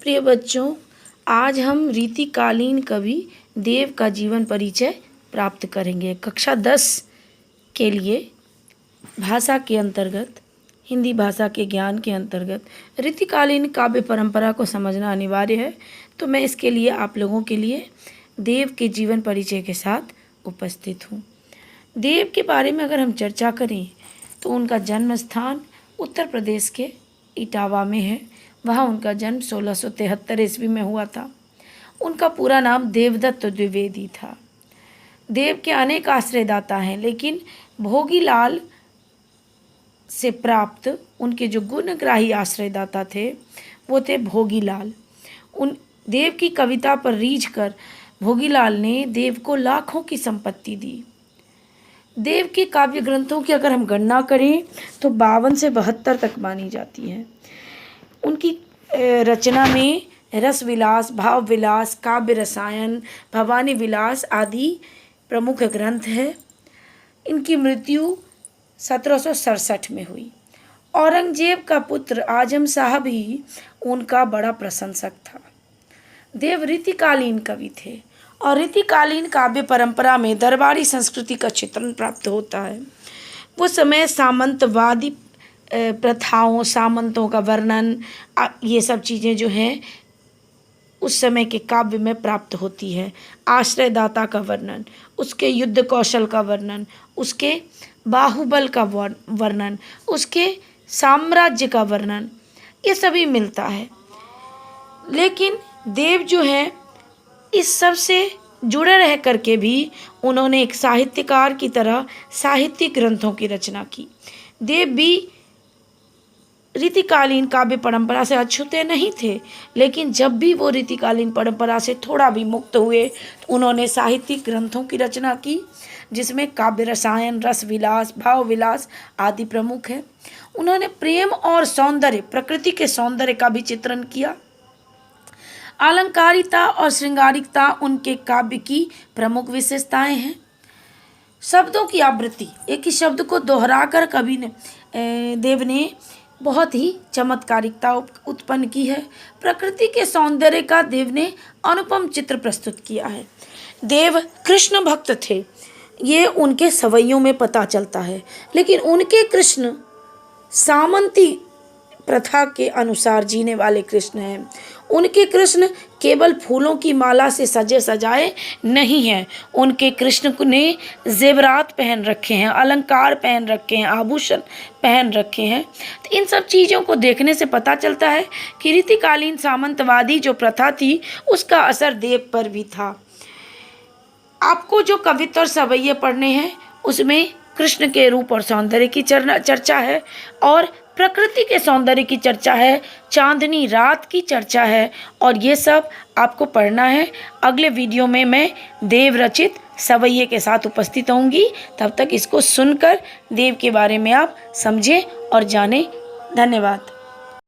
प्रिय बच्चों, आज हम रीतिकालीन कवि देव का जीवन परिचय प्राप्त करेंगे। कक्षा 10 के लिए भाषा के अंतर्गत, हिंदी भाषा के ज्ञान के अंतर्गत रीतिकालीन काव्य परंपरा को समझना अनिवार्य है। तो मैं इसके लिए आप लोगों के लिए देव के जीवन परिचय के साथ उपस्थित हूँ। देव के बारे में अगर हम चर्चा करें तो उनका जन्म स्थान उत्तर प्रदेश के इटावा में है। वहाँ उनका जन्म 1673 ईस्वी में हुआ था। उनका पूरा नाम देवदत्त द्विवेदी था। देव के अनेक आश्रयदाता हैं, लेकिन भोगीलाल से प्राप्त उनके जो गुणग्राही आश्रयदाता थे वो थे भोगीलाल। उन देव की कविता पर रीझ कर भोगीलाल ने देव को लाखों की संपत्ति दी। देव के काव्य ग्रंथों की अगर हम गणना करें तो 52 से 72 तक मानी जाती है। उनकी रचना में रस विलास, भाव विलास, काव्य रसायन, भवानी विलास आदि प्रमुख ग्रंथ है। इनकी मृत्यु 1767 में हुई। औरंगजेब का पुत्र आजम शाह भी उनका बड़ा प्रशंसक था। देव रीतिकालीन कवि थे और रीतिकालीन काव्य परंपरा में दरबारी संस्कृति का चित्रण प्राप्त होता है। वो समय सामंतवादी प्रथाओं, सामंतों का वर्णन, ये सब चीज़ें जो हैं उस समय के काव्य में प्राप्त होती है। आश्रयदाता का वर्णन, उसके युद्ध कौशल का वर्णन, उसके बाहुबल का वर्णन, उसके साम्राज्य का वर्णन, ये सभी मिलता है। लेकिन देव जो है इस सब से जुड़े रह करके भी उन्होंने एक साहित्यकार की तरह साहित्यिक ग्रंथों की रचना की। देव भी रीतिकालीन काव्य परंपरा से अछूते नहीं थे, लेकिन जब भी वो रीतिकालीन परंपरा से थोड़ा भी मुक्त हुए तो उन्होंने साहित्यिक ग्रंथों की रचना की, जिसमें काव्य रसायन, रस विलास, भाव विलास आदि प्रमुख है। उन्होंने प्रेम और सौंदर्य, प्रकृति के सौंदर्य का भी चित्रण किया। अलंकारिता और श्रृंगारिकता उनके काव्य की प्रमुख विशेषताएं हैं। शब्दों की आवृत्ति, एक ही शब्द को दोहराकर कवि ने देव ने बहुत ही चमत्कारिकता उत्पन्न की है। प्रकृति के सौंदर्य का देव ने अनुपम चित्र प्रस्तुत किया है। देव कृष्ण भक्त थे, ये उनके सवैयों में पता चलता है, लेकिन उनके कृष्ण सामंती प्रथा के अनुसार जीने वाले कृष्ण हैं। उनके कृष्ण केवल फूलों की माला से सजे सजाए नहीं हैं। उनके कृष्ण ने जेवरात पहन रखे हैं, अलंकार पहन रखे हैं, आभूषण पहन रखे हैं। तो इन सब चीज़ों को देखने से पता चलता है कि रीतिकालीन सामंतवादी जो प्रथा थी उसका असर देव पर भी था। आपको जो कवित्व और सवैये पढ़ने हैं उसमें कृष्ण के रूप और सौंदर्य की चर्चा है और प्रकृति के सौंदर्य की चर्चा है, चांदनी रात की चर्चा है, और ये सब आपको पढ़ना है। अगले वीडियो में मैं देव रचित सवैये के साथ उपस्थित होंगी। तब तक इसको सुनकर देव के बारे में आप समझें और जानें। धन्यवाद।